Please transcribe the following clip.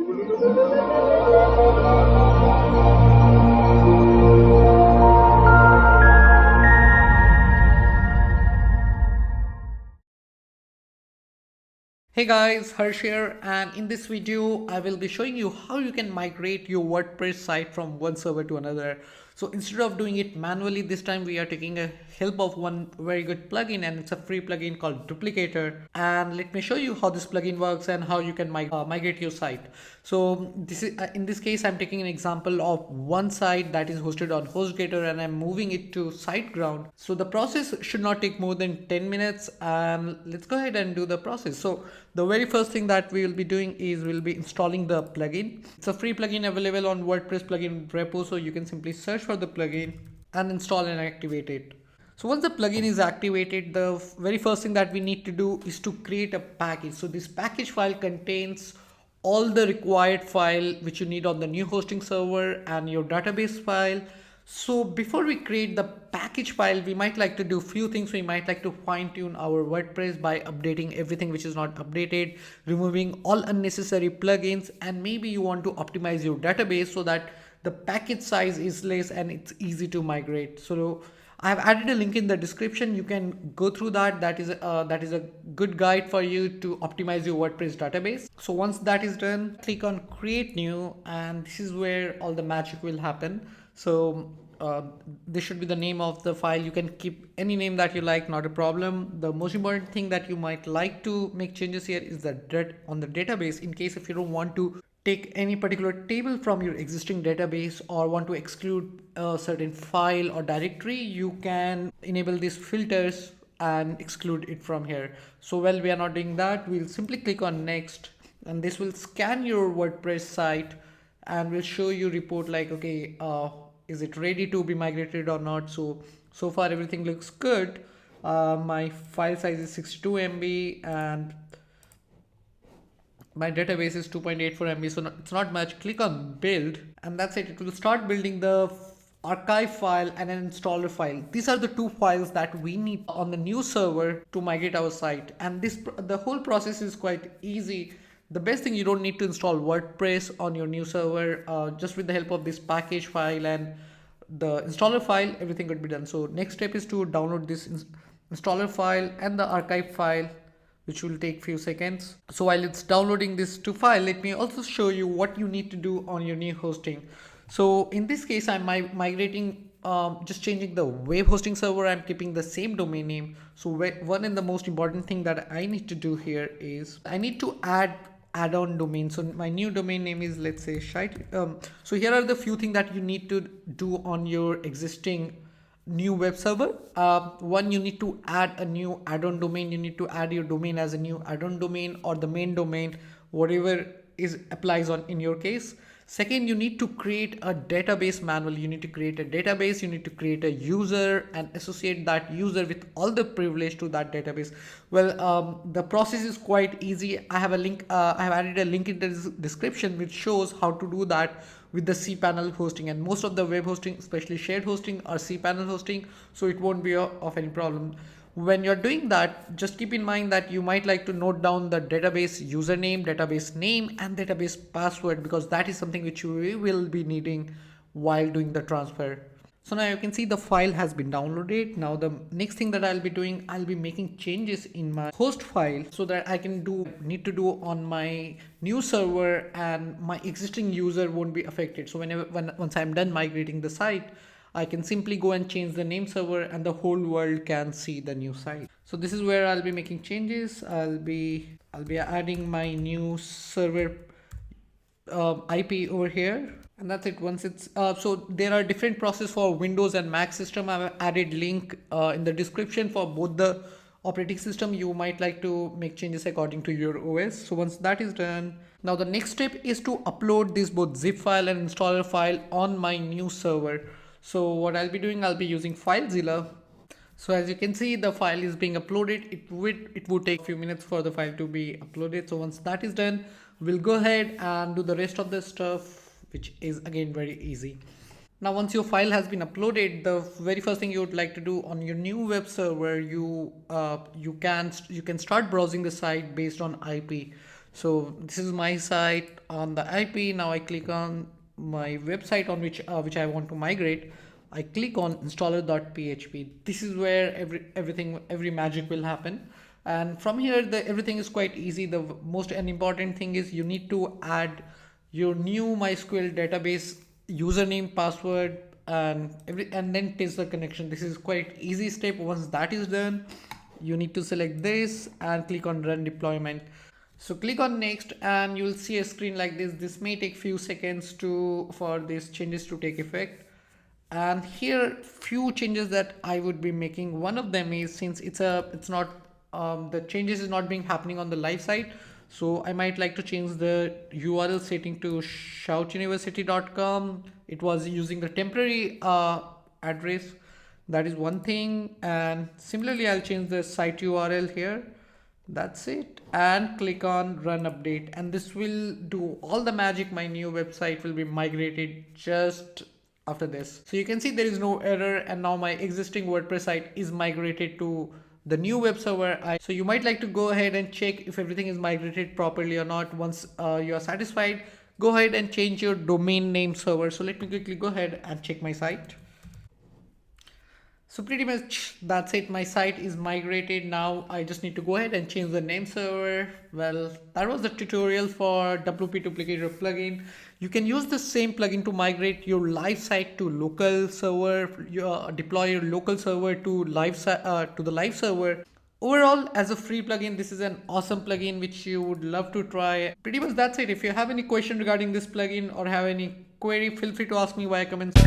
Hey guys, Harsh here, and in this video I will be showing you how you can migrate your WordPress site from one server to another. So instead of doing it manually, this time we are taking a help of one very good plugin, and it's a free plugin called Duplicator. And let me show you how this plugin works and how you can migrate your site. So this is in this case I'm taking an example of one site that is hosted on Hostgator, and I'm moving it to Siteground. So the process should not take more than 10 minutes, and let's go ahead and do the process. So the very first thing that we will be doing is we'll be installing the plugin. It's a free plugin available on WordPress plugin repo, so you can simply search for the plugin and install and activate it. So once the plugin is activated, the very first thing that we need to do is to create a package. So this package file contains all the required file which you need on the new hosting server and your database file. So before we create the package file, we might like to do few things. We might like to fine tune our WordPress by updating everything which is not updated, removing all unnecessary plugins, and maybe you want to optimize your database so that the package size is less and it's easy to migrate. So I have added a link in the description. You can go through that. That is a good guide for you to optimize your WordPress database. So once that is done, click on create new, and this is where all the magic will happen. So this should be the name of the file. You can keep any name that you like, not a problem. The most important thing that you might like to make changes here is the on the database. In case if you don't want to take any particular table from your existing database or want to exclude a certain file or directory, you can enable these filters and exclude it from here. So while we are not doing that, we'll simply click on next, and this will scan your WordPress site and will show you report like, okay, is it ready to be migrated or not. So far everything looks good. My file size is 62 MB and my database is 2.84 MB, so it's not much. Click on build, and that's it. It will start building the archive file and an installer file. These are the two files that we need on the new server to migrate our site, and the whole process is quite easy. The best thing, you don't need to install WordPress on your new server. Just with the help of this package file and the installer file, everything could be done. So next step is to download this installer file and the archive file, which will take few seconds. So while it's downloading this to file, let me also show you what you need to do on your new hosting. So in this case, I'm migrating, just changing the web hosting server. I'm keeping the same domain name. So one and the most important thing that I need to do here is I need to add-on domain. So my new domain name is, let's say, shite. So here are the few things that you need to do on your existing new web server. One, you need to add a new add-on domain. You need to add your domain as a new add-on domain or the main domain, whatever is applies on in your case. Second, you need to create a database manually. You need to create a database, you need to create a user and associate that user with all the privilege to that database. Well, the process is quite easy. I have a link, I have added a link in the description which shows how to do that with the cPanel hosting, and most of the web hosting, especially shared hosting, are cPanel hosting, so it won't be of any problem. When you're doing that, just keep in mind that you might like to note down the database username, database name, and database password, because that is something which you will be needing while doing the transfer. So now you can see the file has been downloaded. Now the next thing that I'll be doing, I'll be making changes in my host file so that I can need to do on my new server, and my existing user won't be affected. So once I'm done migrating the site, I can simply go and change the name server and the whole world can see the new site. So this is where I'll be making changes. I'll be adding my new server IP over here, and that's it. Once it's so there are different processes for Windows and Mac system. I've added link in the description for both the operating system. You might like to make changes according to your OS. So once that is done, now the next step is to upload this both zip file and installer file on my new server. So what I'll be doing, I'll be using FileZilla. So as you can see, the file is being uploaded. It would take a few minutes for the file to be uploaded. So once that is done, we'll go ahead and do the rest of the stuff, which is again very easy. Now once your file has been uploaded, the very first thing you would like to do on your new web server, you can start browsing the site based on IP. So this is my site on the IP. Now I click on my website on which I want to migrate. I click on installer.php. This is where every magic will happen. And from here, everything is quite easy. The most and important thing is you need to add your new MySQL database username, password, and then test the connection. This is quite easy step. Once that is done, you need to select this and click on run deployment. So click on next and you'll see a screen like this. This may take few seconds for these changes to take effect. And here few changes that I would be making. One of them is, since it's not the changes is not being happening on the live site, so I might like to change the URL setting to shoutuniversity.com. It was using the temporary address. That is one thing. And similarly, I'll change the site URL here. That's it. And click on run update. And this will do all the magic. My new website will be migrated just after this. So you can see there is no error, and now my existing WordPress site is migrated to the new web server. So you might like to go ahead and check if everything is migrated properly or not. Once you are satisfied, go ahead and change your domain name server. So let me quickly go ahead and check my site. So pretty much that's it. My site is migrated. Now I just need to go ahead and change the name server. Well, that was the tutorial for WP Duplicator plugin. You can use the same plugin to migrate your live site to local server. Deploy your local server to the live server. Overall, as a free plugin, this is an awesome plugin which you would love to try. Pretty much that's it. If you have any question regarding this plugin or have any query, feel free to ask me via comments.